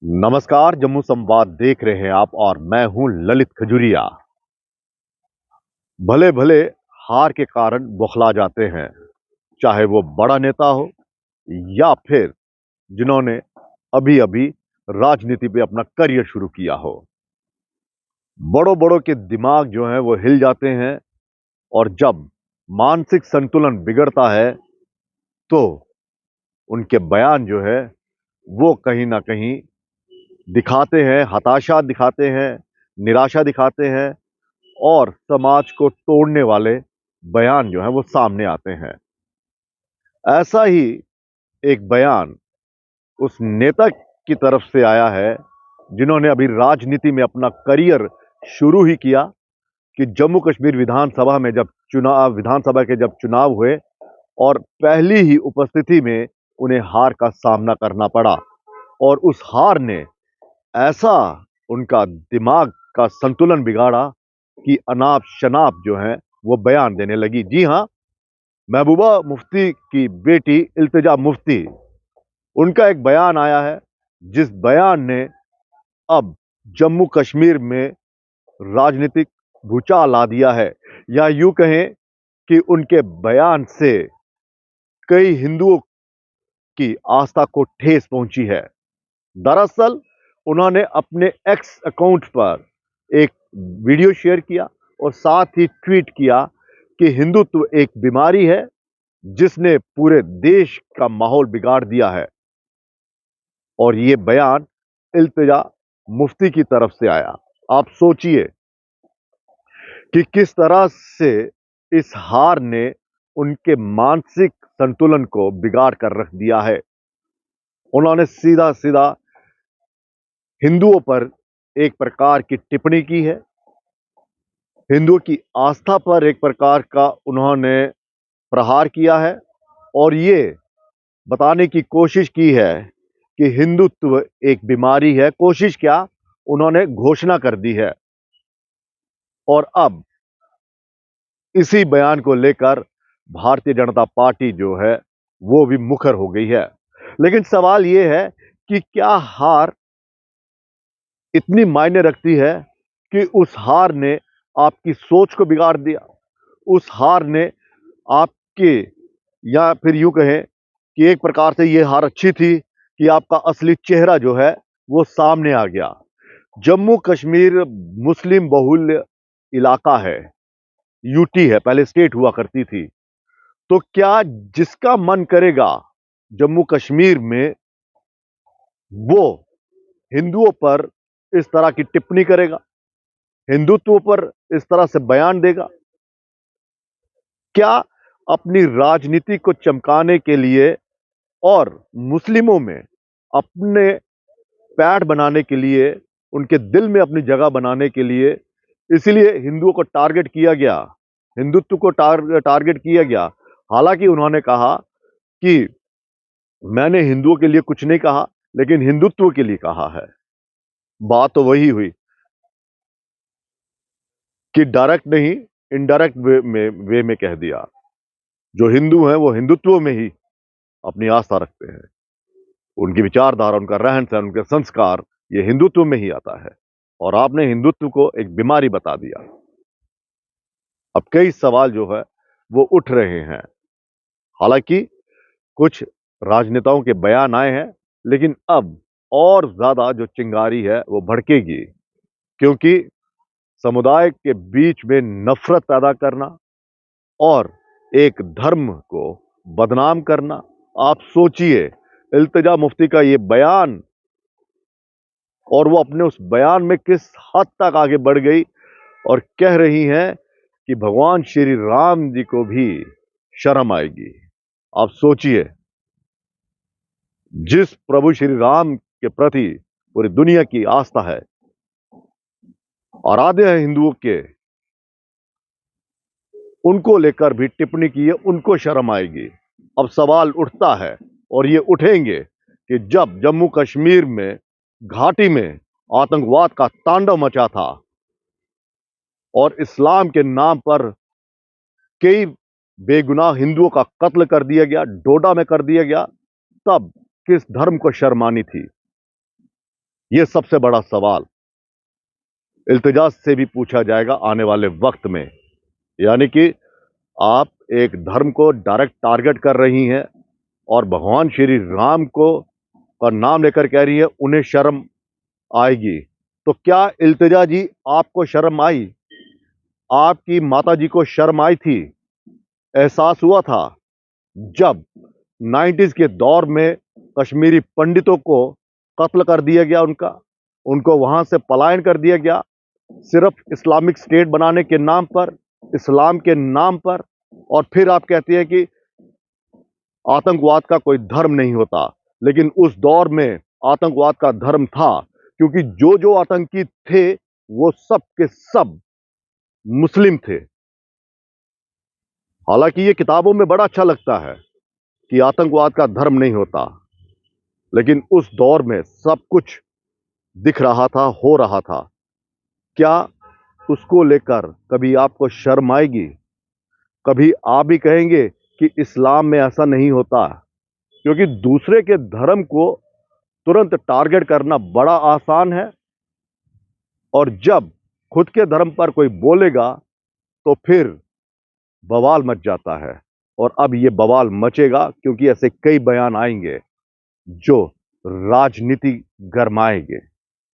नमस्कार, जम्मू संवाद देख रहे हैं आप और मैं हूं ललित खजुरिया। भले भले हार के कारण बौखला जाते हैं, चाहे वो बड़ा नेता हो या फिर जिन्होंने अभी अभी राजनीति पे अपना करियर शुरू किया हो। बड़ों बड़ों के दिमाग जो हैं वो हिल जाते हैं और जब मानसिक संतुलन बिगड़ता है तो उनके बयान जो है वो कहीं ना कहीं दिखाते हैं, हताशा दिखाते हैं, निराशा दिखाते हैं और समाज को तोड़ने वाले बयान जो हैं वो सामने आते हैं। ऐसा ही एक बयान उस नेता की तरफ से आया है जिन्होंने अभी राजनीति में अपना करियर शुरू ही किया कि जम्मू कश्मीर विधानसभा के जब चुनाव हुए और पहली ही उपस्थिति में उन्हें हार का सामना करना पड़ा और उस हार ने ऐसा उनका दिमाग का संतुलन बिगाड़ा कि अनाप शनाप जो है वो बयान देने लगी। जी हाँ, महबूबा मुफ्ती की बेटी इल्तिजा मुफ्ती, उनका एक बयान आया है जिस बयान ने अब जम्मू कश्मीर में राजनीतिक भूचाल ला दिया है, या यूं कहें कि उनके बयान से कई हिंदुओं की आस्था को ठेस पहुंची है। दरअसल उन्होंने अपने एक्स अकाउंट पर एक वीडियो शेयर किया और साथ ही ट्वीट किया कि हिंदुत्व एक बीमारी है जिसने पूरे देश का माहौल बिगाड़ दिया है। और यह बयान इल्तिजा मुफ्ती की तरफ से आया। आप सोचिए कि किस तरह से इस हार ने उनके मानसिक संतुलन को बिगाड़ कर रख दिया है। उन्होंने सीधा सीधा हिंदुओं पर एक प्रकार की टिप्पणी की है, हिंदुओं की आस्था पर एक प्रकार का उन्होंने प्रहार किया है और ये बताने की कोशिश की है कि हिंदुत्व एक बीमारी है। कोशिश क्या, उन्होंने घोषणा कर दी है। और अब इसी बयान को लेकर भारतीय जनता पार्टी जो है वो भी मुखर हो गई है। लेकिन सवाल ये है कि क्या हार इतनी मायने रखती है कि उस हार ने आपकी सोच को बिगाड़ दिया? उस हार ने आपके, या फिर यूं कहें कि एक प्रकार से ये हार अच्छी थी कि आपका असली चेहरा जो है वो सामने आ गया। जम्मू कश्मीर मुस्लिम बहुल इलाका है, यूटी है, पहले स्टेट हुआ करती थी। तो क्या जिसका मन करेगा जम्मू कश्मीर में वो हिंदुओं पर इस तरह की टिप्पणी करेगा, हिंदुत्व पर इस तरह से बयान देगा? क्या अपनी राजनीति को चमकाने के लिए और मुस्लिमों में अपने पैठ बनाने के लिए, उनके दिल में अपनी जगह बनाने के लिए, इसलिए हिंदुओं को टारगेट किया गया, हिंदुत्व को टारगेट किया गया? हालांकि उन्होंने कहा कि मैंने हिंदुओं के लिए कुछ नहीं कहा, लेकिन हिंदुत्व के लिए कहा है। बात तो वही हुई कि डायरेक्ट नहीं, इनडायरेक्ट वे में कह दिया। जो हिंदू हैं वो हिंदुत्व में ही अपनी आस्था रखते हैं, उनकी विचारधारा, उनका रहन सहन, उनके संस्कार, ये हिंदुत्व में ही आता है। और आपने हिंदुत्व को एक बीमारी बता दिया। अब कई सवाल जो है वो उठ रहे हैं। हालांकि कुछ राजनेताओं के बयान आए हैं, लेकिन अब और ज्यादा जो चिंगारी है वो भड़केगी, क्योंकि समुदाय के बीच में नफरत पैदा करना और एक धर्म को बदनाम करना। आप सोचिए, इल्तिजा मुफ्ती का ये बयान, और वो अपने उस बयान में किस हद तक आगे बढ़ गई और कह रही हैं कि भगवान श्री राम जी को भी शर्म आएगी। आप सोचिए, जिस प्रभु श्री राम के प्रति पूरी दुनिया की आस्था है, आराध्य है हिंदुओं के, उनको लेकर भी टिप्पणी की है, उनको शर्म आएगी। अब सवाल उठता है और ये उठेंगे कि जब जम्मू कश्मीर में घाटी में आतंकवाद का तांडव मचा था और इस्लाम के नाम पर कई बेगुनाह हिंदुओं का कत्ल कर दिया गया, डोडा में कर दिया गया, तब किस धर्म को शर्म आनी थी? ये सबसे बड़ा सवाल इल्तिजा से भी पूछा जाएगा आने वाले वक्त में। यानी कि आप एक धर्म को डायरेक्ट टारगेट कर रही हैं और भगवान श्री राम को का नाम लेकर कह रही है उन्हें शर्म आएगी। तो क्या इल्तिजा जी आपको शर्म आई? आपकी माता जी को शर्म आई थी? एहसास हुआ था जब 90s के दौर में कश्मीरी पंडितों को कत्ल कर दिया गया, उनको वहां से पलायन कर दिया गया सिर्फ इस्लामिक स्टेट बनाने के नाम पर, इस्लाम के नाम पर। और फिर आप कहते हैं कि आतंकवाद का कोई धर्म नहीं होता, लेकिन उस दौर में आतंकवाद का धर्म था, क्योंकि जो जो आतंकी थे वो सब के सब मुस्लिम थे। हालांकि ये किताबों में बड़ा अच्छा लगता है कि आतंकवाद का धर्म नहीं होता, लेकिन उस दौर में सब कुछ दिख रहा था, हो रहा था। क्या उसको लेकर कभी आपको शर्म आएगी? कभी आप भी कहेंगे कि इस्लाम में ऐसा नहीं होता? क्योंकि दूसरे के धर्म को तुरंत टारगेट करना बड़ा आसान है, और जब खुद के धर्म पर कोई बोलेगा तो फिर बवाल मच जाता है। और अब ये बवाल मचेगा, क्योंकि ऐसे कई बयान आएंगे जो राजनीति गरमाएंगे।